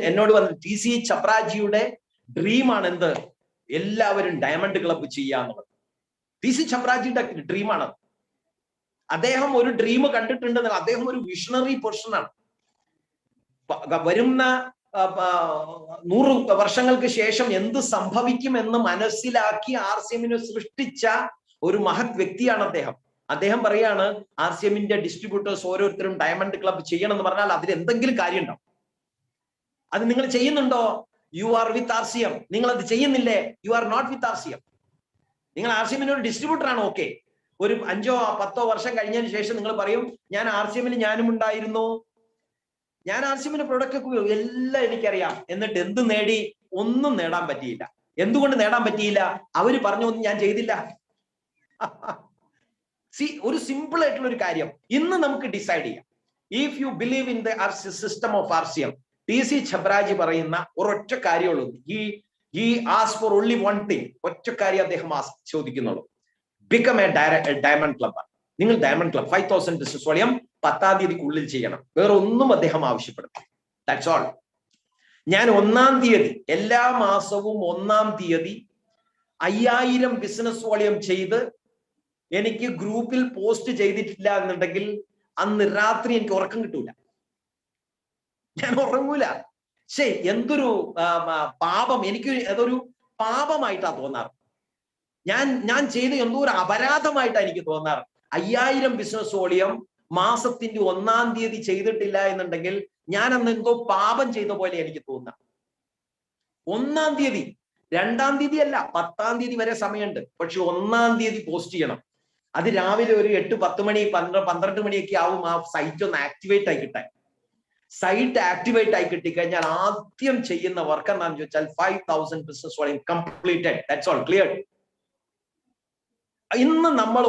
എന്നോട് വന്ന് TC ചപ്രാജിയുടെ ഡ്രീമാണ് എന്ത്, എല്ലാവരും ഡയമണ്ട് ക്ലബ്ബ് ചെയ്യാന്നുള്ളത്. TC ചപ്രാജിയുടെ ഡ്രീമാണ്. അദ്ദേഹം ഒരു ഡ്രീം കണ്ടിട്ടുണ്ടെന്ന്. അദ്ദേഹം ഒരു വിഷണറി പേഴ്സണാണ്. വരുന്ന 100 വർഷങ്ങൾക്ക് ശേഷം എന്ത് സംഭവിക്കുമെന്ന് മനസ്സിലാക്കി RCMനെ സൃഷ്ടിച്ച ഒരു മഹത് വ്യക്തിയാണ് അദ്ദേഹം. അദ്ദേഹം പറയാണ് RCMന്റെ ഡിസ്ട്രിബ്യൂട്ടേഴ്സ് ഓരോരുത്തരും ഡയമണ്ട് ക്ലബ്ബ് ചെയ്യണം എന്ന് പറഞ്ഞാൽ അതിൽ എന്തെങ്കിലും കാര്യം ഉണ്ടാവും. അത് നിങ്ങൾ ചെയ്യുന്നുണ്ടോ? You are with RCM. നിങ്ങൾ അത് ചെയ്യുന്നില്ലേ? You are not with RCM. നിങ്ങൾ RCMന്റെ ഒരു ഡിസ്ട്രിബ്യൂട്ടർ ആണ്. ഓക്കെ, ഒരു 5-10 വർഷം കഴിഞ്ഞതിന് ശേഷം നിങ്ങൾ പറയും ഞാൻ RCMൽ ഞാനും ഉണ്ടായിരുന്നു, ഞാൻ RCMന്റെ പ്രൊഡക്റ്റ് എല്ലാം എനിക്കറിയാം, എന്നിട്ട് എന്ത് നേടി? ഒന്നും നേടാൻ പറ്റിയില്ല. എന്തുകൊണ്ട് നേടാൻ പറ്റിയില്ല? അവര് പറഞ്ഞൊന്നും ഞാൻ ചെയ്തില്ല. ഒരു സിമ്പിൾ ആയിട്ടുള്ള ഒരു കാര്യം ഇന്ന് നമുക്ക് ഡിസൈഡ് ചെയ്യാം. If you believe in the system of RCM, TC ചപ്രാജി പറയുന്ന ഒരൊറ്റ കാര്യമുള്ളൂ. he asked for only one thing. ഒറ്റ കാര്യം അദ്ദേഹം ചോദിക്കുന്നുള്ളൂ. become a diamond club. നിങ്ങൾ ഡയമണ്ട് ക്ലബ് 5000 ബിസിനസ് വോളിയം 10-ാം തീയതിക്കുള്ളിൽ ചെയ്യണം. വേറെ ഒന്നും അദ്ദേഹം ആവശ്യപ്പെടുന്നു. That's all. ഞാൻ 1-ാം തീയതി, എല്ലാ മാസവും 1-ാം തീയതി 5000 ബിസിനസ് വോളിയം ചെയ്ത് എനിക്ക് ഗ്രൂപ്പിൽ പോസ്റ്റ് ചെയ്തിട്ടില്ല എന്നുണ്ടെങ്കിൽ അന്ന് രാത്രി എനിക്ക് ഉറക്കം കിട്ടൂല, ഞാൻ ഉറങ്ങൂല. ശരി, എന്തൊരു പാപം, എനിക്ക് അതൊരു പാപമായിട്ടാ തോന്നാറ്. ഞാൻ ചെയ്ത് എന്തോ ഒരു അപരാധമായിട്ടാണ് എനിക്ക് തോന്നാറ്. 5000 ബിസിനസ് വോളിയം മാസത്തിന്റെ 1-ാം തീയതി ചെയ്തിട്ടില്ല എന്നുണ്ടെങ്കിൽ ഞാൻ അന്ന് എന്തോ പാപം ചെയ്ത പോലെ എനിക്ക് തോന്നാം. 1-ാം തീയതി, 2-ാം തീയതി അല്ല, 10-ാം തീയതി വരെ സമയമുണ്ട്. പക്ഷെ 1-ാം തീയതി പോസ്റ്റ് ചെയ്യണം. അത് രാവിലെ ഒരു 8-10 മണി 12 മണിയൊക്കെ ആവും ആ സൈറ്റ് ഒന്ന് ആക്ടിവേറ്റ് ആയി കിട്ടാൻ. സൈറ്റ് ആക്ടിവേറ്റ് ആയി കിട്ടിക്കഴിഞ്ഞാൽ ആദ്യം ചെയ്യുന്ന വർക്ക് എന്താണെന്ന് ചോദിച്ചാൽ 5000 business volume completed. That's all, clear. ഇന്ന് നമ്മൾ